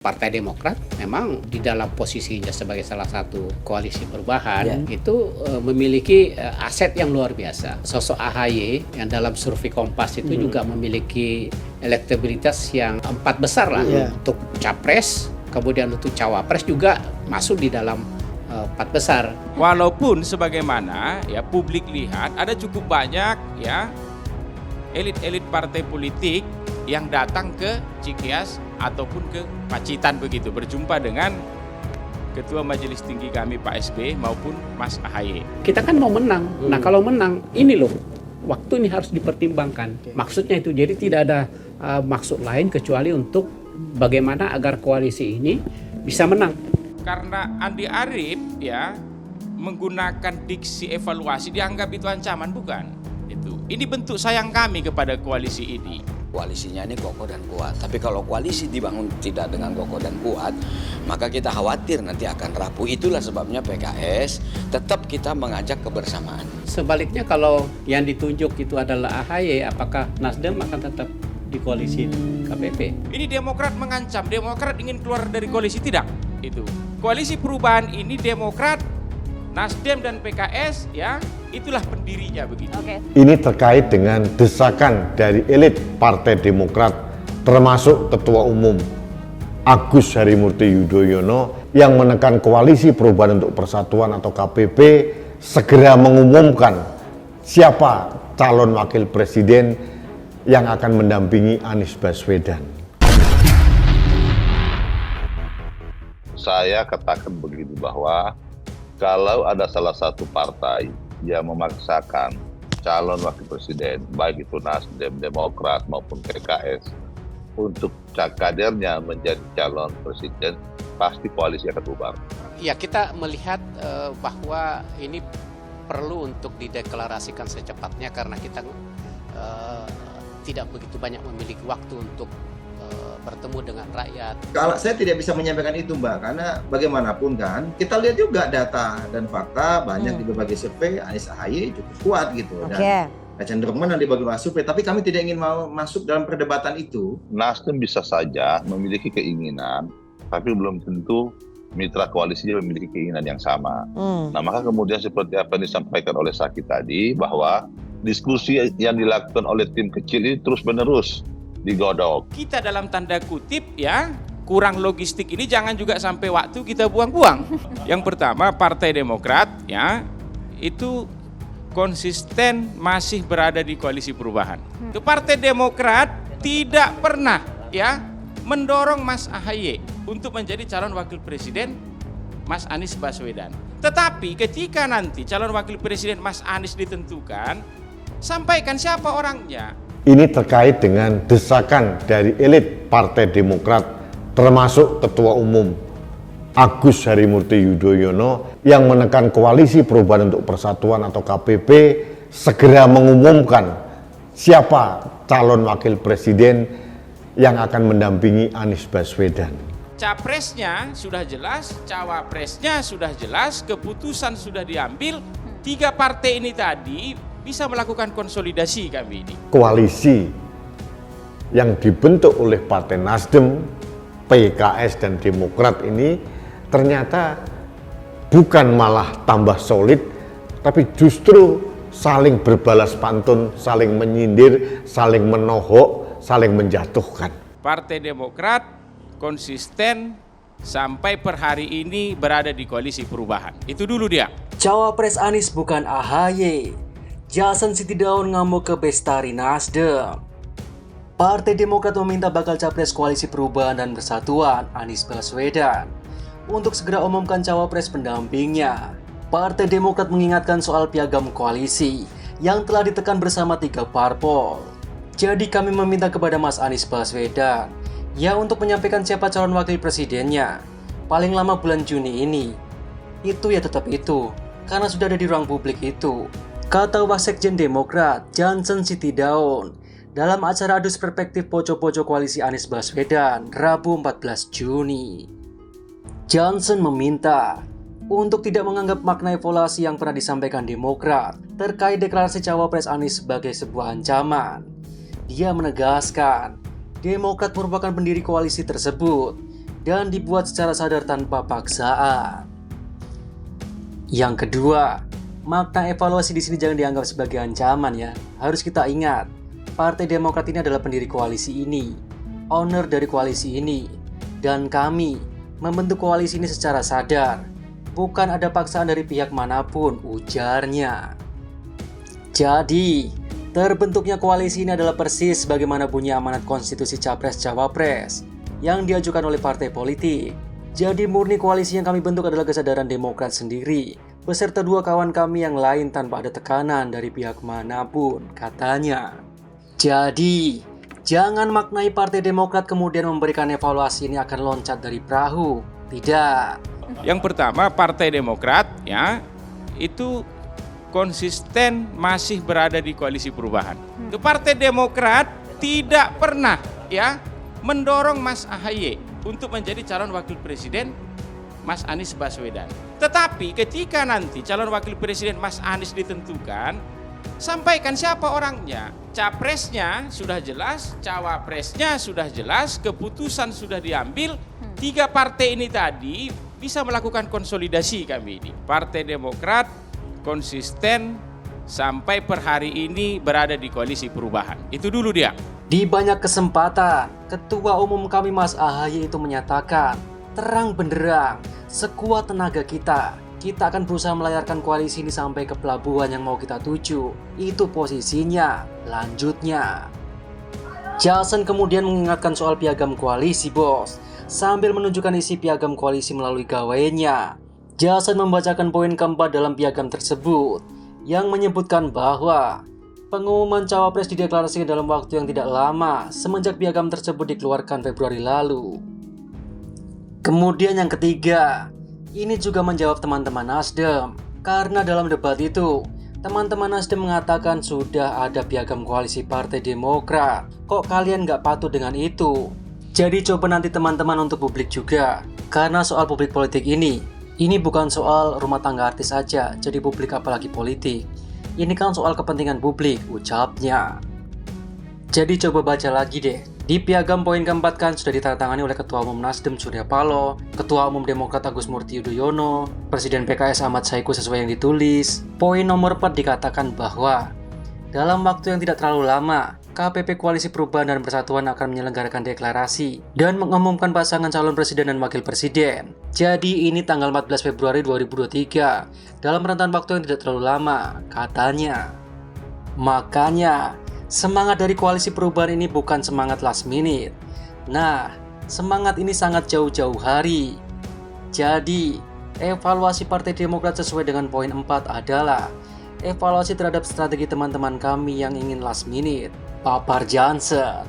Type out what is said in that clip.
Partai Demokrat memang di dalam posisinya sebagai salah satu koalisi perubahan itu memiliki aset yang luar biasa. Sosok AHY yang dalam survei Kompas itu juga memiliki elektabilitas yang 4 besar lah untuk capres, kemudian untuk cawapres juga masuk di dalam 4 besar. Walaupun sebagaimana ya publik lihat ada cukup banyak ya elit-elit partai politik yang datang ke Cikeas ataupun ke Pacitan begitu berjumpa dengan Ketua Majelis Tinggi kami Pak SB maupun Mas AHY. Kita kan mau menang. Nah kalau menang ini loh waktu ini harus dipertimbangkan. Maksudnya itu jadi tidak ada maksud lain kecuali untuk bagaimana agar koalisi ini bisa menang. Karena Andi Arief ya menggunakan diksi evaluasi dianggap itu ancaman bukan? Itu. Ini bentuk sayang kami kepada koalisi ini. Koalisinya ini kokoh dan kuat. Tapi kalau koalisi dibangun tidak dengan kokoh dan kuat, maka kita khawatir nanti akan rapuh. Itulah sebabnya PKS tetap kita mengajak kebersamaan. Sebaliknya kalau yang ditunjuk itu adalah AHY, apakah Nasdem akan tetap di koalisi KPP? Ini Demokrat mengancam, Demokrat ingin keluar dari koalisi tidak? Itu. Koalisi perubahan ini Demokrat, Nasdem dan PKS ya itulah pendirinya begitu. Ini terkait dengan desakan dari elit Partai Demokrat termasuk Ketua Umum Agus Harimurti Yudhoyono yang menekan Koalisi Perubahan untuk Persatuan atau KPP segera mengumumkan siapa calon wakil presiden yang akan mendampingi Anies Baswedan. Saya katakan begitu bahwa kalau ada salah satu partai yang memaksakan calon wakil presiden, baik itu Nasdem, Demokrat maupun PKS, untuk kadernya menjadi calon presiden, pasti koalisi akan bubar. Ya kita melihat bahwa ini perlu untuk dideklarasikan secepatnya karena kita tidak begitu banyak memiliki waktu untuk bertemu dengan rakyat. Kalau saya tidak bisa menyampaikan itu Mbak, karena bagaimanapun kan kita lihat juga data dan fakta banyak di berbagai survei Anies AHY cukup kuat gitu dan kecenderungan di berbagai survei, tapi kami tidak ingin mau masuk dalam perdebatan itu. Nasdem bisa saja memiliki keinginan, tapi belum tentu mitra koalisinya memiliki keinginan yang sama. Nah maka kemudian seperti apa yang disampaikan oleh Saki tadi, bahwa diskusi yang dilakukan oleh tim kecil ini terus menerus digodok. Kita dalam tanda kutip ya kurang logistik ini jangan juga sampai waktu kita buang-buang. Yang pertama Partai Demokrat ya itu konsisten masih berada di koalisi perubahan. Partai Demokrat tidak pernah ya mendorong Mas AHY untuk menjadi calon wakil presiden Mas Anies Baswedan. Tetapi ketika nanti calon wakil presiden Mas Anies ditentukan, sampaikan siapa orangnya. Ini terkait dengan desakan dari elit Partai Demokrat termasuk Ketua Umum Agus Harimurti Yudhoyono yang menekan Koalisi Perubahan untuk Persatuan atau KPP segera mengumumkan siapa calon wakil presiden yang akan mendampingi Anies Baswedan. Capresnya sudah jelas, cawapresnya sudah jelas, keputusan sudah diambil. 3 partai ini tadi bisa melakukan konsolidasi kami ini. Koalisi yang dibentuk oleh Partai Nasdem, PKS dan Demokrat ini ternyata bukan malah tambah solid, tapi justru saling berbalas pantun, saling menyindir, saling menohok, saling menjatuhkan. Partai Demokrat konsisten sampai per hari ini berada di koalisi perubahan. Itu dulu dia. Cawapres Anies bukan AHY. Jason Sitidaun ngamuk ke Bestari Nasdem. Partai Demokrat meminta bakal capres Koalisi Perubahan dan Persatuan Anies Baswedan untuk segera umumkan cawapres pendampingnya. Partai Demokrat mengingatkan soal piagam koalisi yang telah ditekan bersama 3 parpol. Jadi kami meminta kepada Mas Anies Baswedan ya untuk menyampaikan siapa calon wakil presidennya paling lama bulan Juni ini. Itu ya tetap itu, karena sudah ada di ruang publik itu, kata Wasekjen Demokrat Johnson Sitidaun dalam acara Adus Perspektif Poco-Poco Koalisi Anies Baswedan Rabu 14 Juni. Johnson meminta untuk tidak menganggap makna evaluasi yang pernah disampaikan Demokrat terkait deklarasi cawapres Anies sebagai sebuah ancaman. Dia menegaskan Demokrat merupakan pendiri koalisi tersebut dan dibuat secara sadar tanpa paksaan. Yang kedua, makna evaluasi di sini jangan dianggap sebagai ancaman ya. Harus kita ingat, Partai Demokrat ini adalah pendiri koalisi ini, owner dari koalisi ini, dan kami membentuk koalisi ini secara sadar. Bukan ada paksaan dari pihak manapun, ujarnya. Jadi, terbentuknya koalisi ini adalah persis bagaimana bunyi amanat konstitusi Capres-Cawapres yang diajukan oleh partai politik. Jadi murni koalisi yang kami bentuk adalah kesadaran Demokrat sendiri, beserta dua kawan kami yang lain tanpa ada tekanan dari pihak manapun, katanya. Jadi, jangan maknai Partai Demokrat kemudian memberikan evaluasi ini akan loncat dari perahu. Tidak. Yang pertama, Partai Demokrat ya itu konsisten masih berada di koalisi perubahan. Partai Demokrat tidak pernah ya mendorong Mas AHY untuk menjadi calon wakil presiden Mas Anies Baswedan. Tetapi ketika nanti calon wakil presiden Mas Anies ditentukan, sampaikan siapa orangnya. Capresnya sudah jelas, cawapresnya sudah jelas, keputusan sudah diambil. Tiga partai ini tadi bisa melakukan konsolidasi kami ini. Partai Demokrat konsisten sampai per hari ini berada di koalisi perubahan. Itu dulu dia. Di banyak kesempatan, Ketua Umum kami Mas AHY itu menyatakan, terang benderang, sekuat tenaga kita akan berusaha melayarkan koalisi ini sampai ke pelabuhan yang mau kita tuju. Itu posisinya, lanjutnya. Jason kemudian mengingatkan soal piagam koalisi, bos, sambil menunjukkan isi piagam koalisi melalui gawainya. Jason membacakan poin keempat dalam piagam tersebut, yang menyebutkan bahwa pengumuman cawapres dideklarasikan dalam waktu yang tidak lama semenjak piagam tersebut dikeluarkan Februari lalu. Kemudian yang ketiga, ini juga menjawab teman-teman Nasdem, karena dalam debat itu, teman-teman Nasdem mengatakan sudah ada piagam koalisi Partai Demokrat. Kok kalian nggak patuh dengan itu? Jadi coba nanti teman-teman untuk publik juga, karena soal publik politik ini bukan soal rumah tangga artis saja, jadi publik apalagi politik. Ini kan soal kepentingan publik, ucapnya. Jadi coba baca lagi deh. Di piagam poin keempat kan sudah ditandatangani oleh Ketua Umum Nasdem Surya Paloh, Ketua Umum Demokrat Agus Murti Yudhoyono, Presiden PKS Ahmad Saiku sesuai yang ditulis. Poin nomor 4 dikatakan bahwa dalam waktu yang tidak terlalu lama, KPP Koalisi Perubahan dan Persatuan akan menyelenggarakan deklarasi dan mengumumkan pasangan calon presiden dan wakil presiden. Jadi ini tanggal 14 Februari 2023 dalam rentan waktu yang tidak terlalu lama, katanya. Makanya, semangat dari Koalisi Perubahan ini bukan semangat last minute. Nah, semangat ini sangat jauh-jauh hari. Jadi, evaluasi Partai Demokrat sesuai dengan poin 4 adalah evaluasi terhadap strategi teman-teman kami yang ingin last minute. Papar Johnson.